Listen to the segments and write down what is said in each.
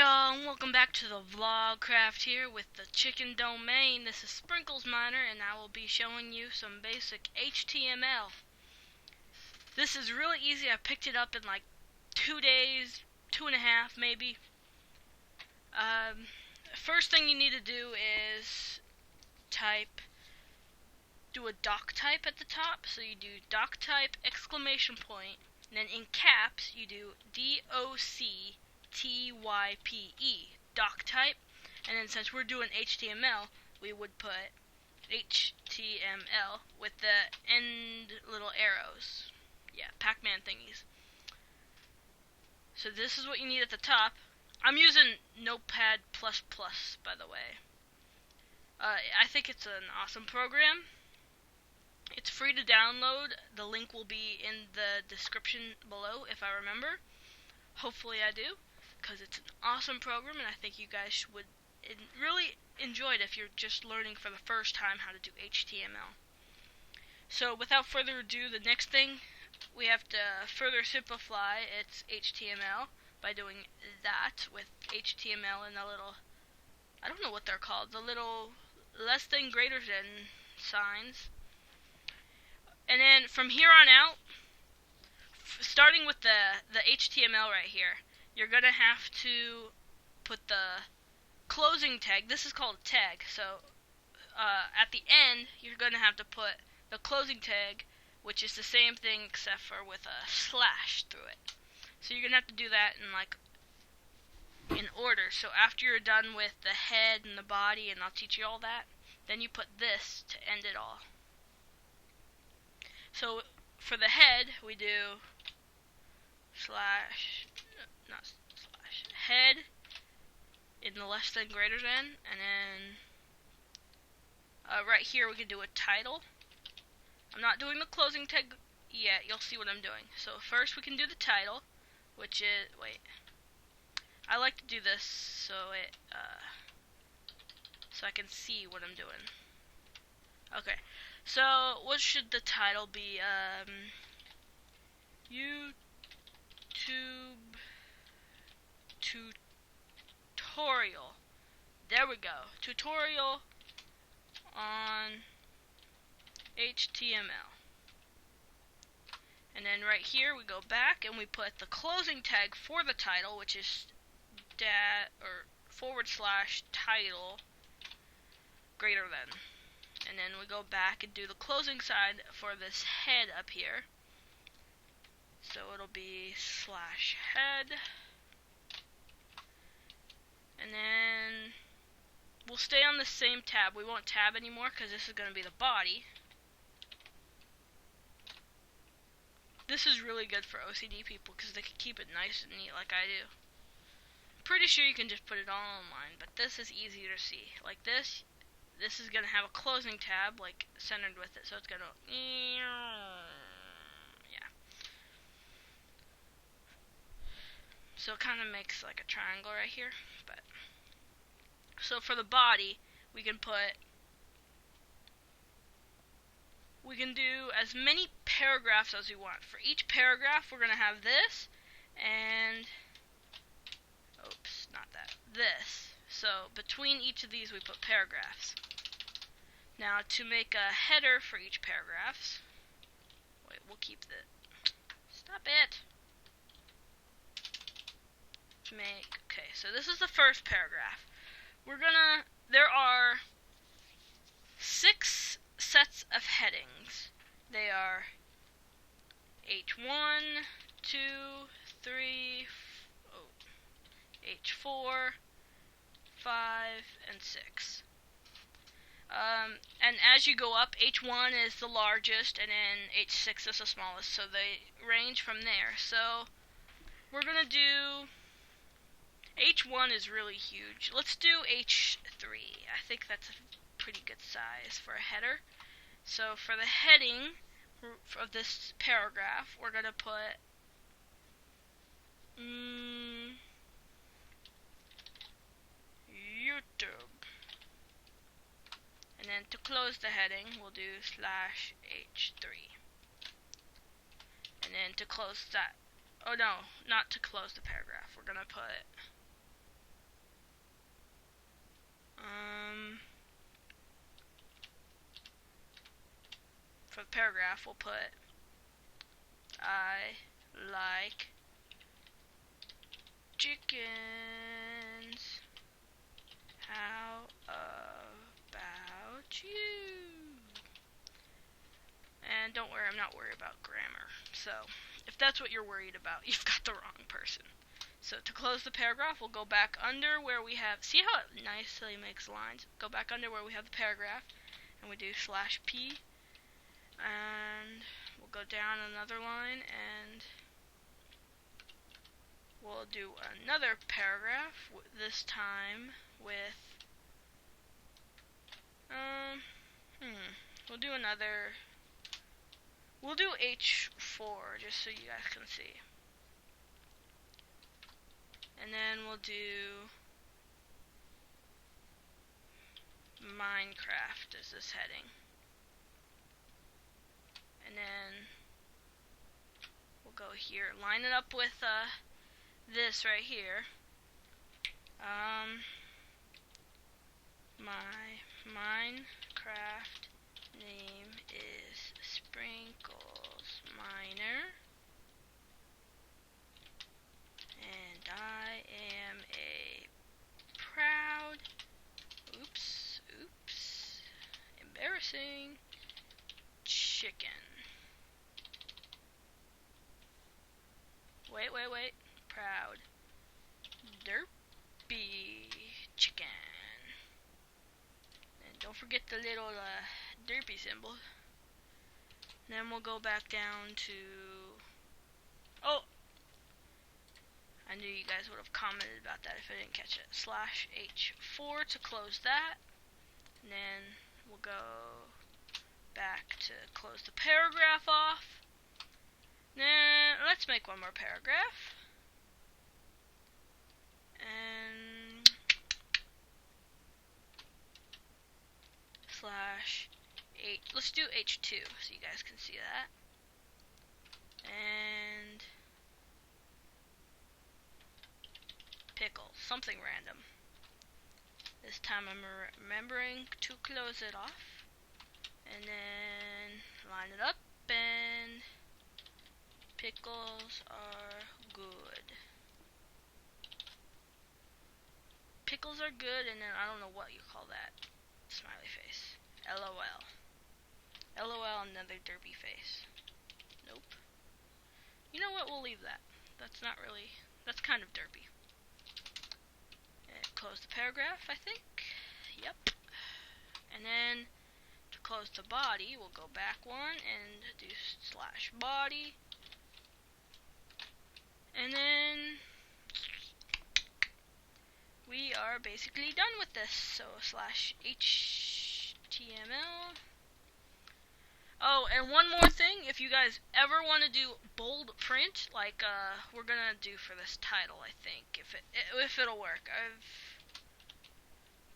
y'all, and welcome back to the TheVlogCraft here with the chicken domain. This is Sprinkles Miner, and I will be showing you some basic HTML. This is really easy. I picked it up in like 2 days, 2.5 maybe. First thing you need to do is do a doc type at the top. So you do doc type exclamation point, and then in caps you do DOCTYPE, doc type, and then since we're doing HTML, we would put HTML with the end little arrows. Yeah, Pac-Man thingies. So this is what you need at the top. I'm using Notepad++, by the way. I think it's an awesome program. It's free to download. The link will be in the description below if I remember. Hopefully I do, because it's an awesome program and I think you guys would really enjoy it if you're just learning for the first time how to do HTML. So without further ado, the next thing we have to further simplify its HTML by doing that with HTML and the little, I don't know what they're called, the little less than greater than signs. And then from here on out, starting with the HTML right here, you're going to have to put the closing tag. This is called a tag. So at the end, you're going to have to put the closing tag, which is the same thing except for with a slash through it. So you're going to have to do that in order. So after you're done with the head and the body, and I'll teach you all that, then you put this to end it all. So for the head, we do head in the less than greater than, and then right here we can do a title. I'm not doing the closing tag yet, you'll see what I'm doing. So first we can do the title, which is, I like to do this so I can see what I'm doing. Okay, so what should the title be? YouTube tutorial. There we go. Tutorial on HTML. And then right here we go back and we put the closing tag for the title, which is /title greater than. And then we go back and do the closing side for this head up here. So it'll be /head. And then we'll stay on the same tab. We won't tab anymore because this is going to be the body. This is really good for OCD people because they can keep it nice and neat like I do. Pretty sure you can just put it all online, but this is easier to see. Like this is going to have a closing tab like centered with it, so it's going to, yeah. So it kind of makes like a triangle right here. But so for the body, we can do as many paragraphs as we want. For each paragraph, we're going to have this, and oops, not that, this. So between each of these we put paragraphs. Now to make a header for each paragraph, we'll keep the, stop it. Okay, so this is the first paragraph. There are 6 sets of headings. They are H1, 2, 3, H4, 5, and 6. And as you go up, H1 is the largest, and then H6 is the smallest, so they range from there. So we're going to do, H1 is really huge. Let's do H3. I think that's a pretty good size for a header. So for the heading of this paragraph, we're going to put YouTube. And then to close the heading, we'll do /H3. And then to close that, oh no, not to close the paragraph, we're going to put For the paragraph, we'll put I like chickens. How about you? And don't worry, I'm not worried about grammar. So, if that's what you're worried about, you've got the wrong person. So, to close the paragraph, we'll go back under where we have, see how it nicely makes lines? Go back under where we have the paragraph, and we do /p, and we'll go down another line, and we'll do another paragraph, this time with, we'll do another, we'll do H4, just so you guys can see. And then we'll do Minecraft as this heading. And then we'll go here, line it up with this right here. My Minecraft name is Sprinkles Miner, and I am a proud, oops, embarrassing chicken. Wait, proud derpy chicken. And don't forget the little derpy symbol. Then we'll go back down to, oh, I knew you guys would have commented about that if I didn't catch it. /H4 to close that. And then we'll go back to close the paragraph off. Then let's make one more paragraph. And /H, let's do H2 so you guys can see that. And pickle, something random. This time I'm remembering to close it off. And then line it up, and pickles are good. Pickles are good, and then I don't know what you call that. Smiley face. LOL. LOL, another derpy face. Nope. You know what, we'll leave that. That's not really, that's kind of derpy. And close the paragraph, I think. Yep. And then to close the body, we'll go back one and do /body. And then we are basically done with this. So /HTML. Oh, and one more thing, if you guys ever want to do bold print, like we're gonna do for this title, I think, if it'll work. I've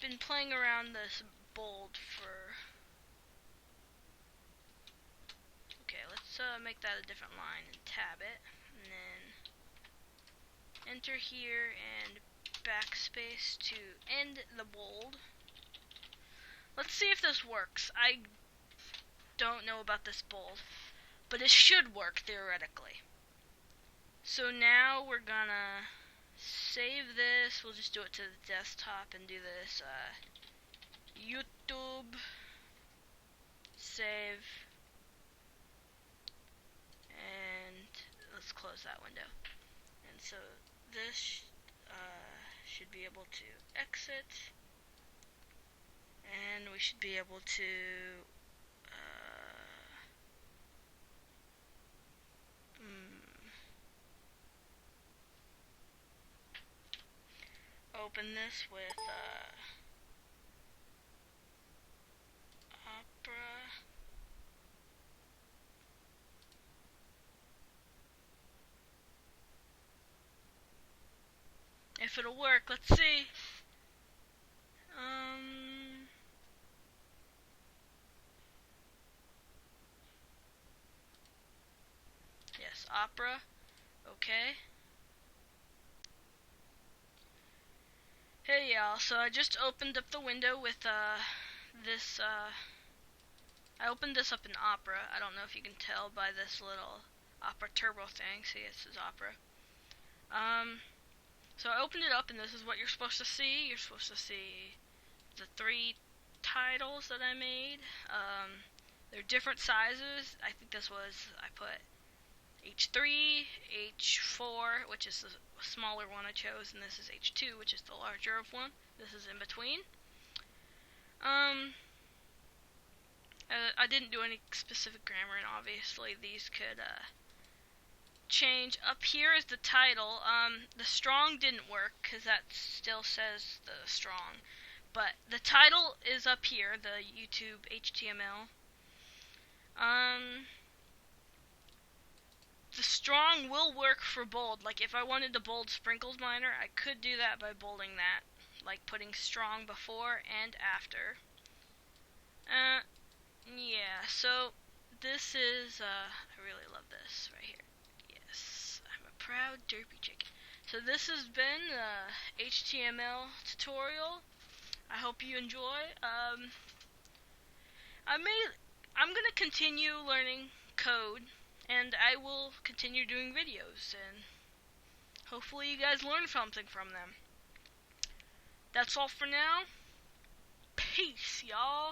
been playing around this bold for. Okay, let's make that a different line and tab it, and then enter here and backspace to end the bold. Let's see if this works. I don't know about this bold, but it should work theoretically. So now we're gonna save this. We'll just do it to the desktop and do this YouTube, save, and let's close that window. And so this should be able to exit, and we should be able to open this with Opera. If it'll work, let's see. Yes, Opera. Okay. Hey y'all, so I just opened up the window with this I opened this up in Opera. I don't know if you can tell by this little Opera Turbo thing. See, it says Opera. So I opened it up and this is what you're supposed to see. You're supposed to see the 3 titles that I made. They're different sizes. I think this was, I put H3, H4, which is the smaller one I chose, and this is H2, which is the larger of one. This is in between. I didn't do any specific grammar, and obviously these could change. Up here is the title. The strong didn't work because that still says the strong, but the title is up here, the YouTube HTML. The strong will work for bold. Like if I wanted to bold sprinkles minor, I could do that by bolding that, like putting strong before and after. Yeah, so this is, I really love this right here. Yes, I'm a proud derpy chicken. So this has been the HTML tutorial. I hope you enjoy. I'm gonna continue learning code, and I will continue doing videos, and hopefully you guys learn something from them. That's all for now. Peace, y'all.